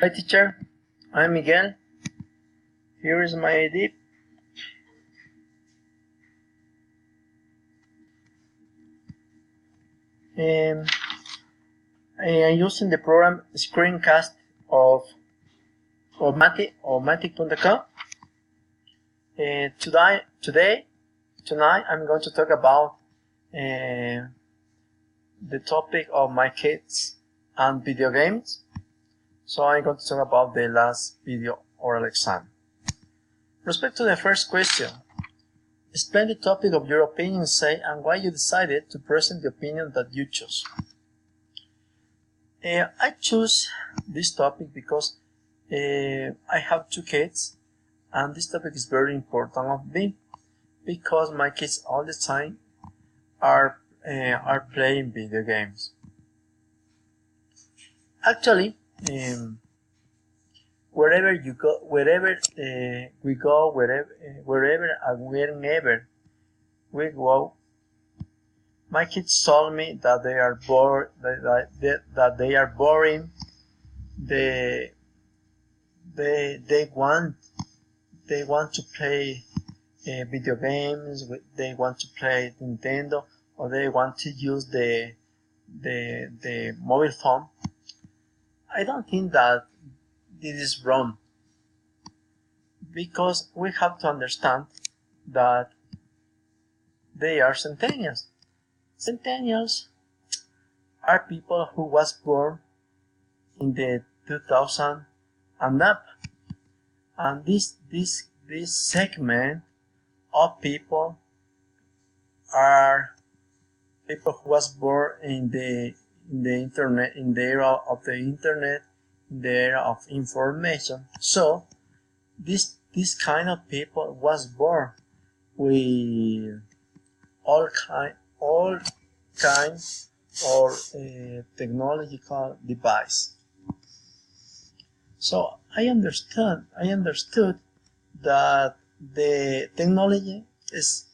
Hi teacher, I'm Miguel. Here is my ID. I'm using the program screencast of Matic.com. Tonight I'm going to talk about the topic of my kids and video games. So I'm going to talk about the last video oral exam. Respect to the first question, explain the topic of your opinion, say, and why you decided to present the opinion that you chose. I choose this topic because I have two kids, and this topic is very important of me because my kids all the time are playing video games. Actually, wherever we go, whenever we go, my kids told me that they are bored, that they are boring. They want to play video games. They want to play Nintendo, or they want to use the mobile phone. I don't think that this is wrong, because we have to understand that they are centennials. Centennials are people who was born in the 2000 and up, and this segment of people are people who was born in the internet, in the era of the internet, in the era of information. So this kind of people was born with all kinds of technological device. So I understood that the technology is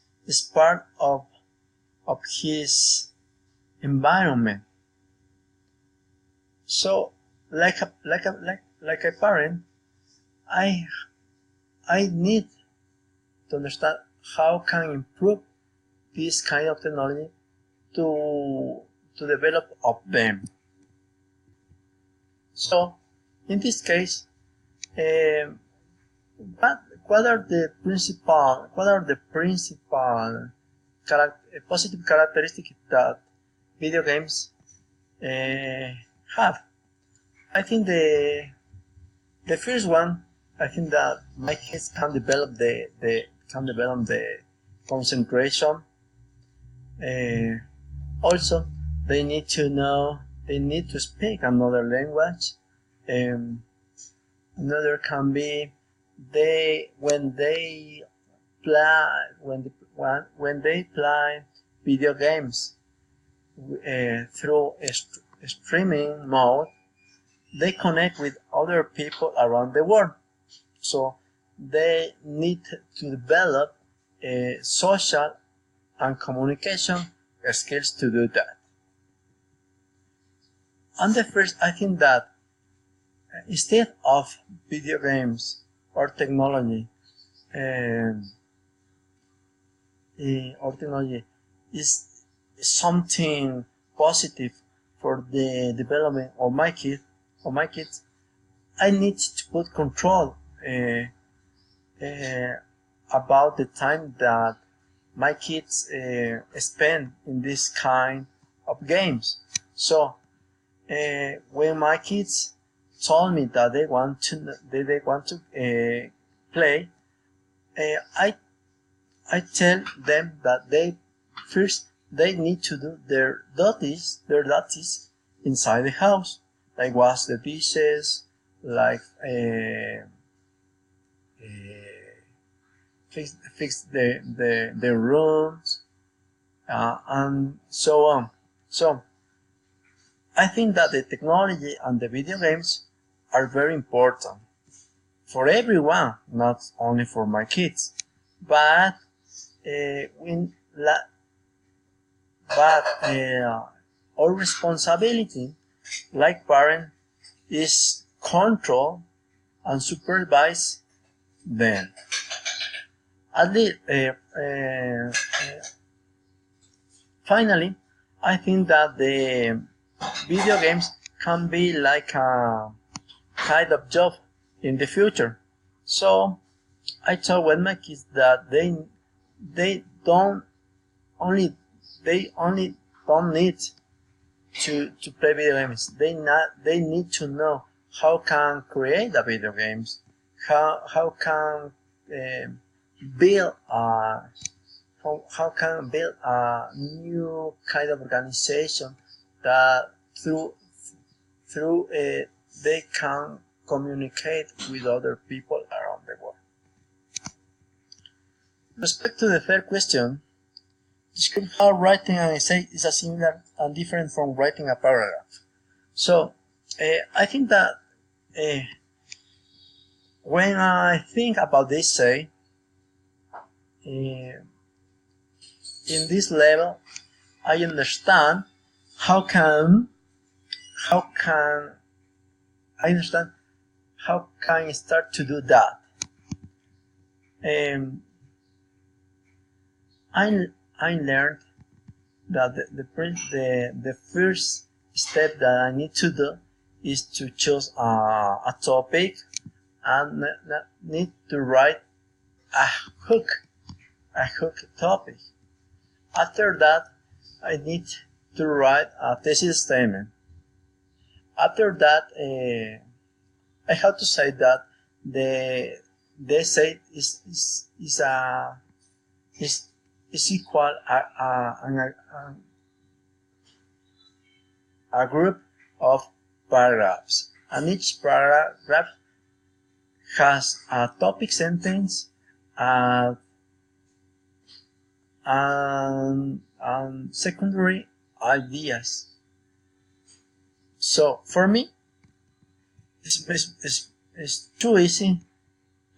part of his environment. So like a parent, I need to understand how can improve this kind of technology to develop of them. So in this case, what are the principal positive characteristics that video games have? I think the first one, I think that my kids can develop the concentration. Also, they need to speak another language. Another can be when they play video games through a streaming mode, they connect with other people around the world. So they need to develop social and communication skills to do that. And the first, I think that instead of video games or technology, is something positive for the development of my kids, I need to put control about the time that my kids spend in this kind of games. So when my kids told me that they want to play, I tell them that they need to do their duties inside the house, like wash the dishes, like fix the rooms, and so on. So I think that the technology and the video games are very important for everyone, not only for my kids. But our responsibility, like parent, is control and supervise them. At least, finally, I think that the video games can be like a kind of job in the future. So I told with my kids that they only don't need to play video games. They need to know how can create the video games, how can build a how can build a new kind of organization that through they can communicate with other people around the world. With respect to the third question, describe how writing an essay is a similar and different from writing a paragraph. So, I think that when I think about this essay, in this level, I understand how can I start to do that. I learned that the first step that I need to do is to choose a topic and need to write a hook topic. After that, I need to write a thesis statement. After that, I have to say that the essay is equal a group of paragraphs, and each paragraph has a topic sentence and secondary ideas. So for me, it's too easy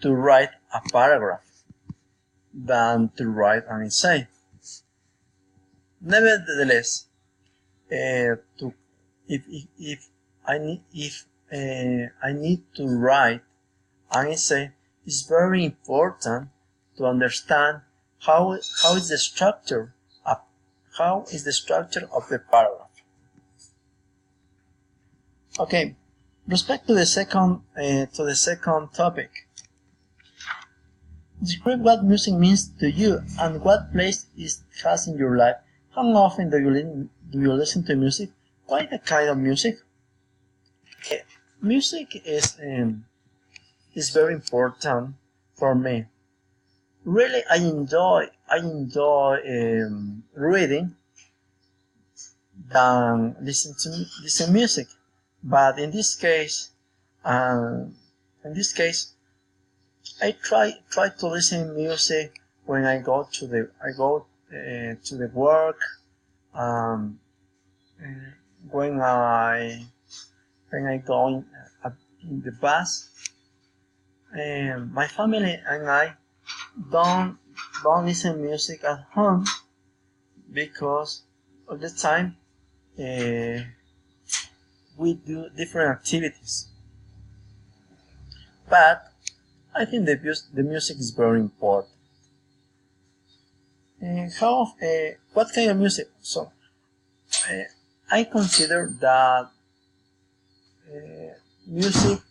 to write a paragraph than to write an essay. Nevertheless, if I need to write an essay, it's very important to understand how is the structure of the paragraph. Okay, respect to the second topic. Describe what music means to you and what place it has in your life. How often do you listen to music? What kind of music? Music is very important for me. Really, I enjoy reading than listen music. But in this case, I try to listen music when I go to the work, when I go in the bus. My family and I don't listen music at home because all the time we do different activities. But I think the music is very important. What kind of music? So I consider that music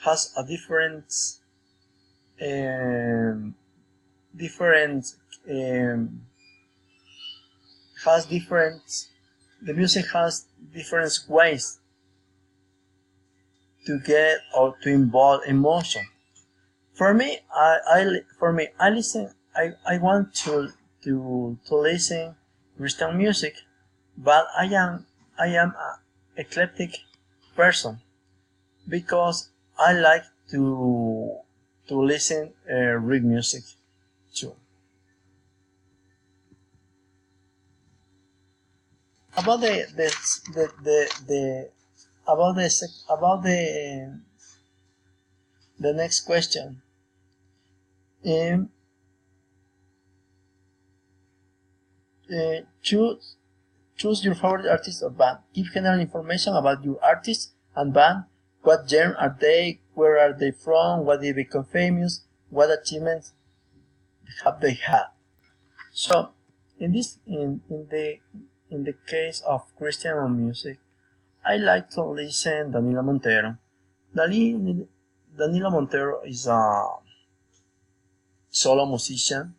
has a different the music has different ways to get or to involve emotion. For me, I want to listen Christian music, but I am an eclectic person because I like to listen read music too. About the next question. Choose your favorite artist or band. Give general information about your artist and band What genre are they? Where are they from? What did they become famous? What achievements have they had? So, in the case of Christian music, I like to listen Danilo Montero. Danilo Montero is a solo musician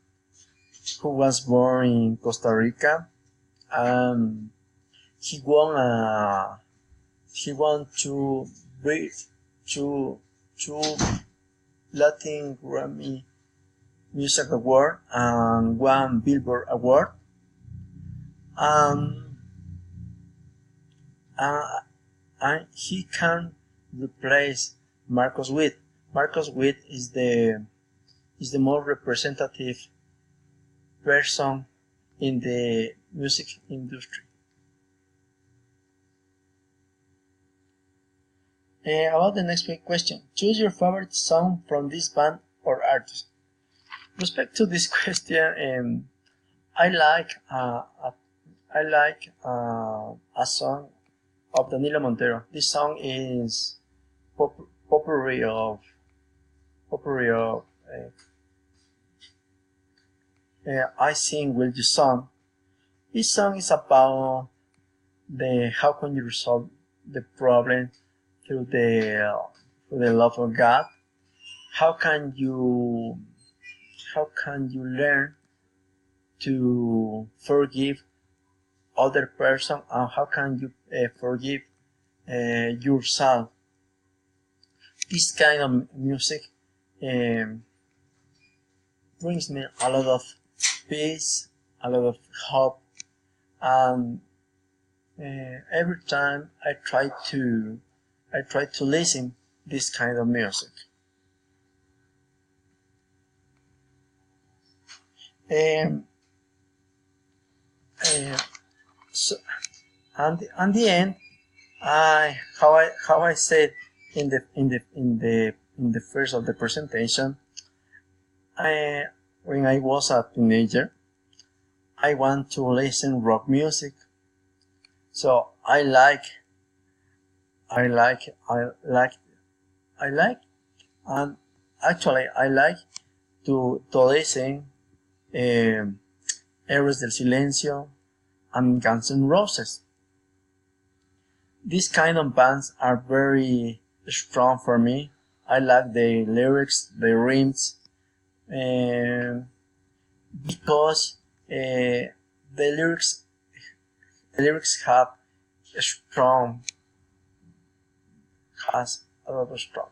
who was born in Costa Rica, and he won a he won two Latin Grammy Music Award and one Billboard Award. Um, and he can replace Marcos Witt. Marcos Witt is the more representative person in the music industry. About the next question, choose your favorite song from this band or artist. With respect to this question, I like a song of Danilo Montero. This song is potpourri of I Sing Will You Song. This song is about how can you resolve the problem through the love of God. How can you learn to forgive other person, and how can you forgive yourself? This kind of music brings me a lot of peace, a lot of hope, and every time I try to listen this kind of music. So, and the end, how I said in the first of the presentation, when I was a teenager, I want to listen rock music. So I like, and actually I like to listen Héroes del Silencio and Guns N' Roses. These kind of bands are very strong for me. I like the lyrics, the rhymes, because the lyrics have a lot of strong.